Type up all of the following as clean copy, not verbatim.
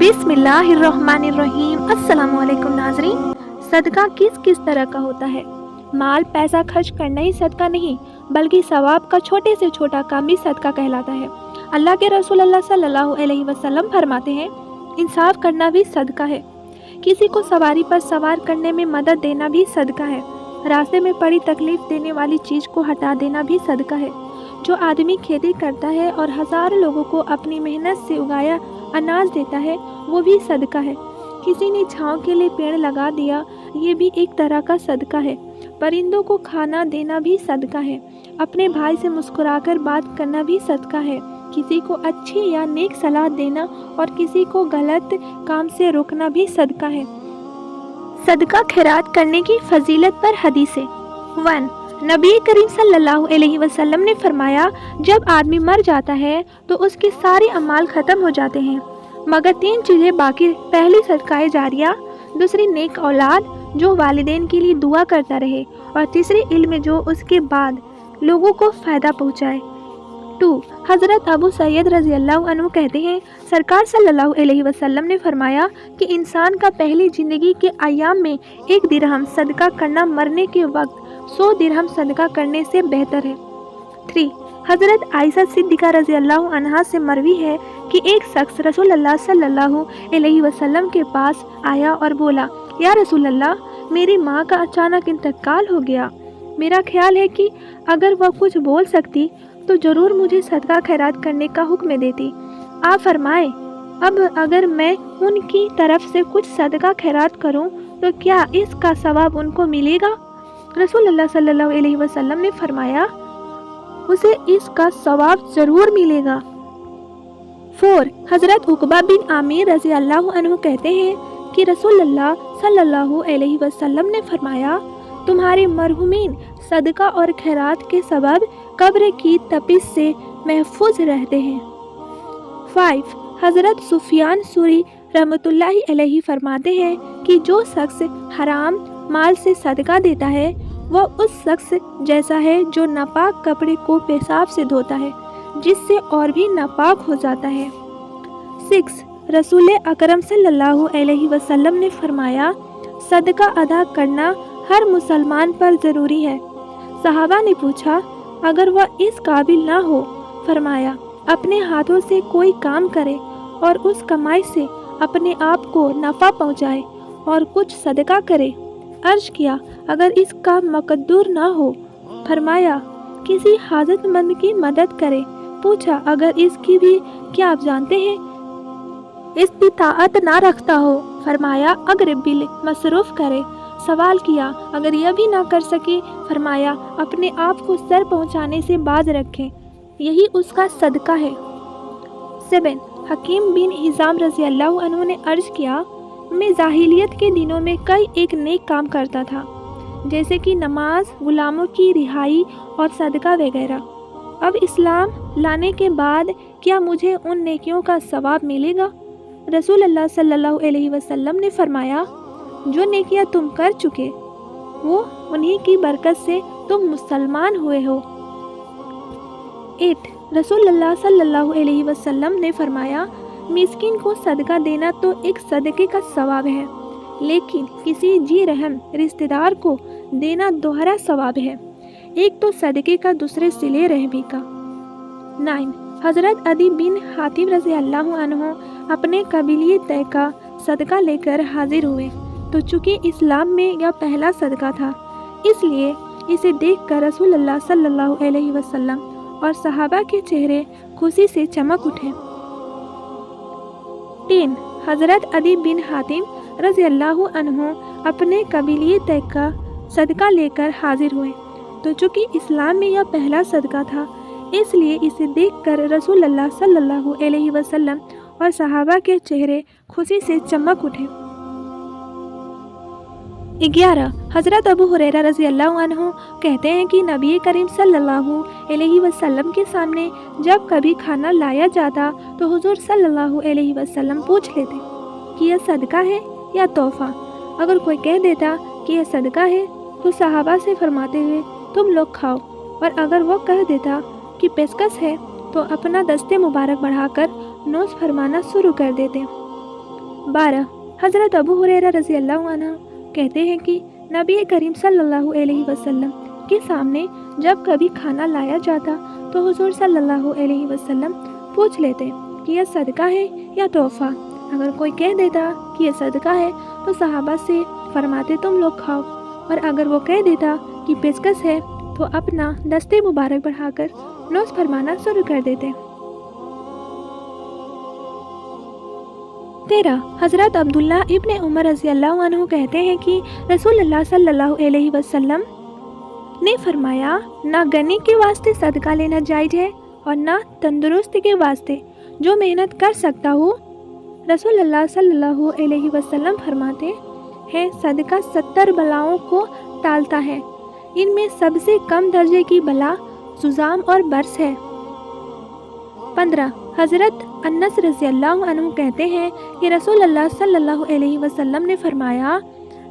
बिस्मिल्लाहिर्रहमानिर्रहीम। अस्सलामुअलैकुम नाज़रीन। सदका किस किस तरह का होता है? माल पैसा खर्च करना ही सदका नहीं, बल्कि सवाब का छोटे से छोटा काम भी सदका कहलाता है। अल्लाह के रसूल अल्लाह सल्लल्लाहु अलैहि वसल्लम फरमाते हैं, इंसाफ करना भी सदका है। किसी को सवारी पर सवार करने में मदद देना भी सदका है। रास्ते में पड़ी तकलीफ देने वाली चीज़ को हटा देना भी सदका है। जो आदमी खेती करता है और हज़ारों लोगों को अपनी मेहनत से उगाया अनाज देता है, वो भी सदका है। किसी ने छांव के लिए पेड़ लगा दिया, ये भी एक तरह का सदका है। परिंदों को खाना देना भी सदका है। अपने भाई से मुस्कुराकर बात करना भी सदका है। किसी को अच्छी या नेक सलाह देना और किसी को गलत काम से रोकना भी सदका है। सदका खैरात करने की फजीलत पर हदीसें। 1. नबी करीम सल्लल्लाहु अलैहि वसल्लम ने फरमाया, जब आदमी मर जाता है तो उसके सारे अमाल ख़त्म हो जाते हैं मगर 3 चीज़ें बाकी। पहली सदकाए जारिया, दूसरी नेक औलाद जो वालिदैन के लिए दुआ करता रहे, और तीसरी इल्म जो उसके बाद लोगों को फ़ायदा पहुँचाए। 2. हज़रत अबू सैयद रज़ी अल्लाह अन्हु कहते हैं, सरकार सल्लल्लाहु अलैहि वसल्लम ने फरमाया कि इंसान का पहली ज़िंदगी के अयाम में 1 दिरहम सदका करना मरने के वक्त 100 दिरहम सदका करने से बेहतर है। 3. हज़रत आयशा सिद्दीक़ा रज़ी अल्लाह अन्हा से मरवी है कि एक शख्स रसूल अल्लाह सल्लल्लाहु अलैहि वसल्लम के पास आया और बोला, या रसूल अल्लाह, मेरी माँ का अचानक इंतकाल हो गया। मेरा ख्याल है कि अगर वह कुछ बोल सकती तो ज़रूर मुझे सदका खैरात करने का हुक्म देती। आप फरमाए, अब अगर मैं उनकी तरफ से कुछ सदका खैरात करूं तो क्या इसका सवाब उनको मिलेगा? रसूल अल्लाह सल्लल्लाहु अलैहि वसल्लम ने फरमाया, उसे इसका सवाब ज़रूर मिलेगा। 4. हज़रत उक़बा बिन आमिर रज़ी अल्लाह अन्हु कहते हैं कि रसूल अल्लाह सल्लल्लाहु अलैहि वसल्लम ने फरमाया, तुम्हारे मरहुमीन सदका और खैरात के सबब कब्र की तपिश से महफूज रहते हैं। 5. हज़रत सुफियान सूरी रहमतुल्लाहि अलैहि फरमाते हैं कि जो शख्स हराम माल से सदका देता है वह उस शख्स जैसा है जो नापाक कपड़े को पेशाब से धोता है, जिससे और भी नापाक हो जाता है। 6. रसूल अकरम सल्लल्लाहु अलैहि वसल्लम ने फरमाया, सदका अदा करना हर मुसलमान पर ज़रूरी है। सहाबा ने पूछा, अगर वह इस काबिल ना हो? फरमाया, अपने हाथों से कोई काम करे और उस कमाई से अपने आप को नफ़ा पहुँचाए और कुछ सदका करे। अर्ज किया, अगर इसका मकदूर ना हो? फरमाया, किसी हाजतमंद की मदद करे। पूछा, अगर इसकी भी क्या आप जानते हैं? इस्तिताअत ना रखता हो? फरमाया, अगर बिल मसरूफ़ करे। सवाल किया, अगर यह भी ना कर सके? फरमाया, अपने आप को सर पहुंचाने से बाज रखें, यही उसका सदका है। 7. हकीम बिन हिज़ाम रज़ी अल्लाह अन्हु ने अर्ज़ किया, मैं जाहिलियत के दिनों में कई एक नेक काम करता था, जैसे कि नमाज, गुलामों की रिहाई और सदका वगैरह। अब इस्लाम लाने के बाद क्या मुझे उन नेकियों का सवाब मिलेगा? रसूल अल्लाह सल्लल्लाहु अलैहि वसल्लम ने फरमाया, जो नेकियां तुम कर चुके वो उन्हीं की बरकत से तुम मुसलमान हुए हो। 8. रसूल अल्लाह सल्लल्लाहु अलैहि वसल्लम ने फरमाया, मिस्किन को सदका देना तो एक सदके का सवाब है, लेकिन किसी जी रहम रिश्तेदार को देना दोहरा सवाब है। एक तो सदके का, दूसरे सिले रहमी का। 9. हज़रत अदी बिन हातिम रज़ी अल्लाह अन्हु अपने कबीले तय का सदका लेकर हाजिर हुए, तो चूँकि इस्लाम में यह पहला सदका था, इसलिए इसे देखकर रसूल अल्लाह सल्लल्लाहु अलैहि वसल्लम और सहाबा के चेहरे खुशी से चमक उठे। 3. हज़रत अदी बिन हातिम रज़ी अल्लाह अन्हु अपने कबीले तय का सदका लेकर हाजिर हुए, तो चूँकि इस्लाम में यह पहला सदका था, इसलिए इसे देखकर रसूल अल्लाह सल्लल्लाहु अलैहि वसल्लम और सहाबा के चेहरे खुशी से चमक उठे। 11. हज़रत अबू हुरैरा रज़ी अल्लाह अन्हु कहते हैं कि नबी करीम सल्लल्लाहु अलैहि वसल्लम के सामने जब कभी खाना लाया जाता तो हुज़ूर सल्लल्लाहु अलैहि वसल्लम पूछ लेते कि यह सदका है या तोहफ़ा। अगर कोई कह देता कि यह सदका है तो सहाबा से फरमाते हुए, तुम लोग खाओ, और अगर वो कह देता कि पेशकश है तो अपना दस्ते मुबारक बढ़ाकर नोश फरमाना शुरू कर देते। 12 हज़रत अबू हुरैरा रज़ी अल्लाह अन्हु कहते हैं कि नबी करीम सल्लल्लाहु अलैहि वसल्लम के सामने जब कभी खाना लाया जाता तो हुजूर सल्लल्लाहु अलैहि वसल्लम पूछ लेते कि यह सदका है या तोहफा। अगर कोई कह देता कि यह सदका है तो सहाबा से फरमाते तुम लोग खाओ, और अगर वो कह देता कि पेशकश है तो अपना दस्ते मुबारक बढ़ाकर नोश फरमाना शुरू कर देते। 13 हज़रत अब्दुल्ला इब्न उमर रज़ी अल्लाह अन्हु कहते हैं कि रसूलुल्लाह सल्लल्लाहु अलैहि वसल्लम ने फरमाया, ना गनी के वास्ते सदका लेना जायज़ है और ना तंदुरुस्ती के वास्ते जो मेहनत कर सकता हो। रसूलुल्लाह सल्लल्लाहु अलैहि वसल्लम फरमाते हैं, सदका 70 बलाओं को टालता है, इनमें सबसे कम दर्जे की बला जुज़ाम और बर्स है। 15 हज़रत अनस रज़ी अल्लाह अन्हु कहते हैं कि रसूलुल्लाह सल्लल्लाहु अलैहि वसल्लम ने फरमाया,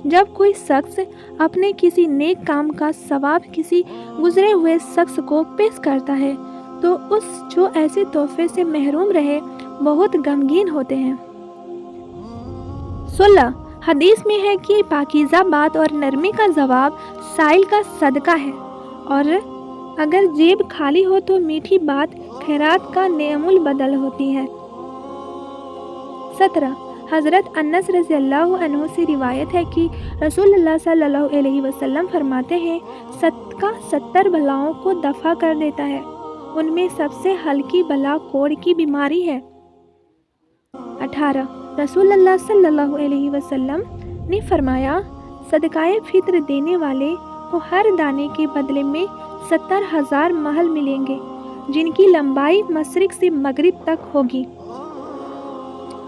जब कोई शख्स अपने किसी नेक काम का सवाब किसी गुजरे हुए शख्स को पेश करता है तो उस जो ऐसे तोहफे से महरूम रहे बहुत गमगीन होते हैं। 16 हदीस में है कि पाकीज़ा बात और नरमी का जवाब साइल का सदका है, और अगर जेब खाली हो तो मीठी बात खैरात का नेमुल बदल होती है। 17 हज़रत अनस रज़ी अल्लाह अन्हु से रिवायत है कि रसूलुल्लाह सल्लल्लाहु अलैहि वसल्लम फरमाते हैं, सदका 70 बलाओं को दफ़ा कर देता है, उनमें सबसे हल्की बला कोढ़ की बीमारी है। 18 रसूलुल्लाह सल्लल्लाहु अलैहि वसल्लम ने फरमाया, सदकाए फित्र देने वाले को हर दाने के बदले में 70,000 महल मिलेंगे, जिनकी लंबाई मशरिक से मगरिब तक होगी।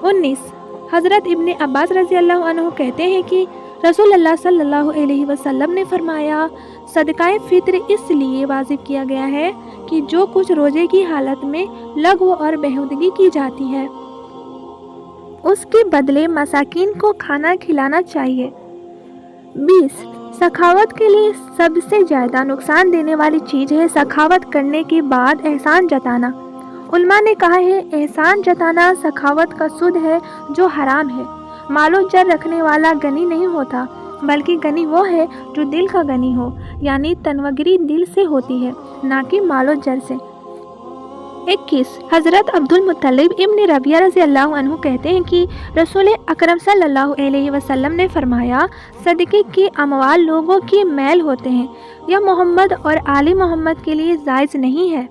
19 हज़रत इब्ने अब्बास रज़ी अल्लाह अन्हु कहते हैं कि रसूलुल्लाह सल्लल्लाहु अलैहि वसल्लम ने फरमाया, सदकाए फित्र इसलिए वाजिब किया गया है कि जो कुछ रोज़े की हालत में लग़्व और बेहुदगी की जाती है उसके बदले मसाकीन को खाना खिलाना चाहिए। 20 सखावत के लिए सबसे ज़्यादा नुकसान देने वाली चीज़ है सखावत करने के बाद एहसान जताना। उलमा ने कहा है, एहसान जताना सखावत का सुद है जो हराम है। मालो जर रखने वाला गनी नहीं होता, बल्कि गनी वो है जो दिल का गनी हो, यानी तनवगरी दिल से होती है, ना कि मालो जर से। 21 हज़रत अब्दुल मुत्तलिब इब्न रबिया रज़ी अल्लाह अन्हु कहते हैं कि रसूल अकरम सल्लल्लाहु अलैहि वसल्लम ने फरमाया, सदक़े के अमवाल लोगों की मैल होते हैं, यह मोहम्मद और आले मोहम्मद के लिए जायज़ नहीं है।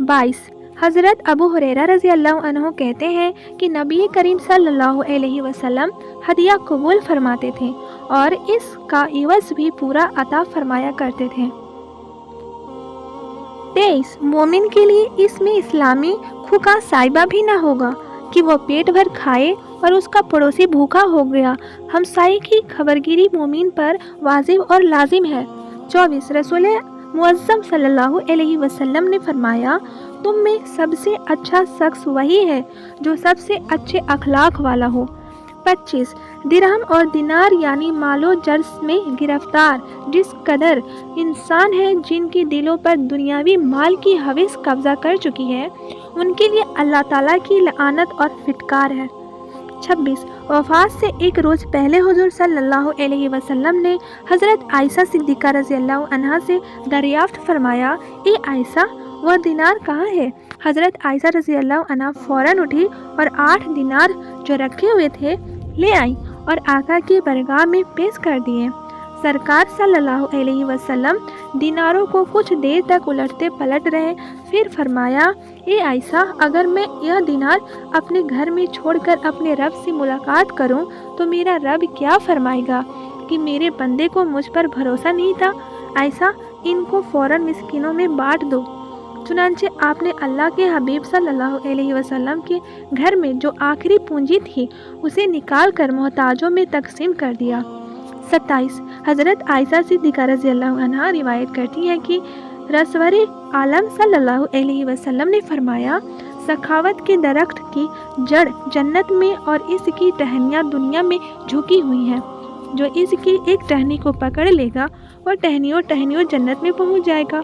22 हज़रत अबू हुरैरा रज़ी अल्लाह अन्हु कहते हैं कि नबी करीम सल्लल्लाहु अलैहि वसल्लम हदिया कबूल फरमाते थे और इसका इवज़ भी पूरा अता फरमाया करते थे। 23 मोमिन के लिए इसमें इस्लामी खुका साइबा भी ना होगा कि वो पेट भर खाए और उसका पड़ोसी भूखा हो गया। हमसाये की खबरगिरी मोमिन पर वाजिब और लाजिम है। 24 रसूल मुअज़्ज़म सल्लल्लाहु अलैहि वसल्लम ने फरमाया, तुम में सबसे अच्छा शख्स वही है जो सबसे अच्छे अखलाक वाला हो। 25 दिरहम और दिनार यानी मालो जर्स में गिरफ्तार जिस कदर इंसान है जिनके दिलों पर दुनियावी माल की हविस कब्जा कर चुकी है, उनके लिए अल्लाह ताला की लानत और फिटकार है। 26 वफ़ात से एक रोज़ पहले हुज़ूर सल्लल्लाहु अलैहि वसल्लम ने हज़रत आयशा सिद्दीक़ा रज़ी अल्लाह अन्हा से दरियाफ़्त फरमाया, ए आयशा वह दिनार कहाँ है? हज़रत आयशा रज़ी अल्लाह अन्हा फ़ौरन उठी और 8 दिनार जो रखे हुए थे ले आई और आका की बरगाह में पेश कर दिए। सरकार सल्लल्लाहु अलैहि वसल्लम दिनारों को कुछ देर तक उलटते पलट रहे, फिर फरमाया, ए आयशा अगर मैं यह दिनार अपने घर में छोड़कर अपने रब से मुलाकात करूं तो मेरा रब क्या फरमाएगा कि मेरे बंदे को मुझ पर भरोसा नहीं था। आयशा इनको फ़ौरन मिस्कीनों में बांट दो। चुनांचे आपने अल्लाह के हबीब सल्लल्लाहु अलैहि वसल्लम के घर में जो आखिरी पूंजी थी उसे निकाल कर मोहताजों में तकसीम कर दिया। 27 हज़रत आयशा सिद्दीक़ा रज़ी अल्लाह अन्हा रिवायत करती हैं कि रसूल आलम सल्लल्लाहु अलैहि वसल्लम ने फरमाया, सखावत के दरख्त की जड़ जन्नत में और इसकी टहनियाँ दुनिया में झुकी हुई हैं। जो इसकी एक टहनी को पकड़ लेगा वह टहनियों टहनियों जन्नत में पहुँच जाएगा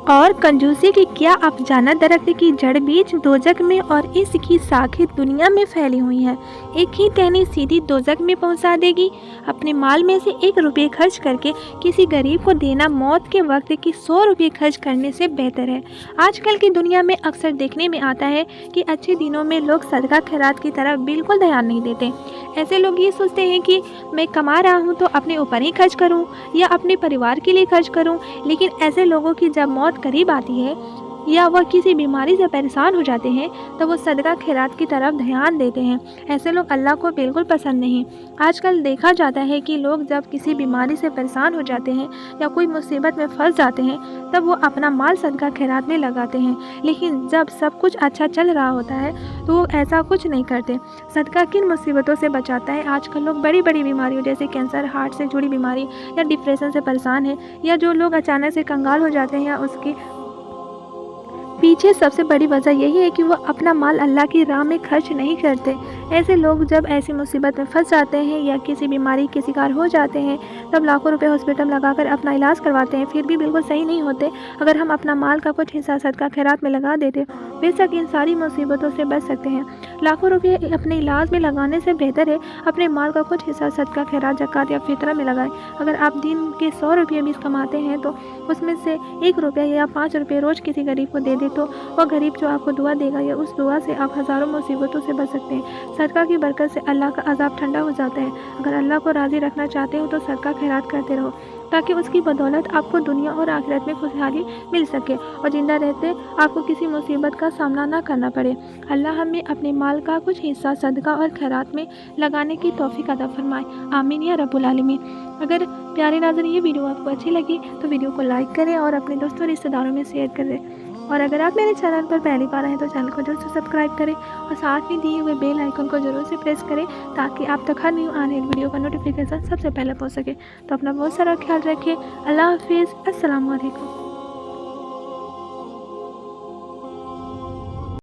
और कंजूसी की क्या आप जाना दरख्त की जड़ बीज दोजक में और इसकी शाखें दुनिया में फैली हुई हैं। एक ही टहनी सीधी दोजक में पहुंचा देगी। अपने माल में से 1 रुपये खर्च करके किसी गरीब को देना मौत के वक्त की 100 रुपये खर्च करने से बेहतर है। आजकल की दुनिया में अक्सर देखने में आता है कि अच्छे दिनों में लोग सदका खैरात की तरफ बिल्कुल ध्यान नहीं देते। ऐसे लोग ये सोचते हैं कि मैं कमा रहा हूँ तो अपने ऊपर ही खर्च करूँ या अपने परिवार के लिए खर्च करूँ, लेकिन ऐसे लोगों की जब मौत करीब आती है या वह किसी बीमारी से परेशान हो जाते हैं तो वो सदका खैरात की तरफ ध्यान देते हैं। ऐसे लोग अल्लाह को बिल्कुल पसंद नहीं। आजकल देखा जाता है कि लोग जब किसी बीमारी से परेशान हो जाते हैं या कोई मुसीबत में फंस जाते हैं तब वो अपना माल सदका खैरात में लगाते हैं, लेकिन जब सब कुछ अच्छा चल रहा होता है तो वो ऐसा कुछ नहीं करते। सदका किन मुसीबतों से बचाता है? आजकल लोग बड़ी बड़ी बीमारियों जैसे कैंसर, हार्ट से जुड़ी बीमारी या डिप्रेशन से परेशान हैं, या जो लोग अचानक से कंगाल हो जाते हैं या उसकी पीछे सबसे बड़ी वजह यही है कि वो अपना माल अल्लाह की राह में खर्च नहीं करते। ऐसे लोग जब ऐसी मुसीबत में फंस जाते हैं या किसी बीमारी के शिकार हो जाते हैं तब लाखों रुपए हॉस्पिटल में लगाकर अपना इलाज करवाते हैं, फिर भी बिल्कुल सही नहीं होते। अगर हम अपना माल का कुछ हिस्सा सदका खैरात में लगा देते बेशक इन सारी मुसीबतों से बच सकते हैं। लाखों रुपये अपने इलाज में लगाने से बेहतर है अपने माल का कुछ हिस्सा सदका खैरात, ज़कात या फितरा में लगाएं। अगर आप दिन के 100 रुपये भी कमाते हैं तो उसमें से 1 रुपया या 5 रुपये रोज़ किसी गरीब को दे दे तो वह गरीब जो आपको दुआ देगा या उस दुआ से आप हज़ारों मुसीबतों से बच सकते हैं। सदका की बरकत से अल्लाह का अज़ाब ठंडा हो जाता है। अगर अल्लाह को राज़ी रखना चाहते हो तो सदका खैरात करते रहो ताकि उसकी बदौलत आपको दुनिया और आखिरत में खुशहाली मिल सके और ज़िंदा रहते आपको किसी मुसीबत का सामना ना करना पड़े। अल्लाह हमें अपने माल का कुछ हिस्सा सदका और खैरात में लगाने की तौफीक अता फरमाए। आमीन या रब्बुल आलमीन। अगर प्यारे नाज़रीन ये वीडियो आपको अच्छी लगी तो वीडियो को लाइक करें और अपने दोस्तों रिश्तेदारों में शेयर करें, और अगर आप मेरे चैनल पर पहली बार आए तो चैनल को जरूर से सब्सक्राइब करें और साथ में दिए हुए बेल आइकन को जरूर से प्रेस करें ताकि आप तक हर न्यू आने वाली वीडियो का नोटिफिकेशन सबसे पहले पहुंच सके। तो अपना बहुत सारा ख्याल रखिए। अल्लाह हाफिज़। अस्सलाम वालेकुम।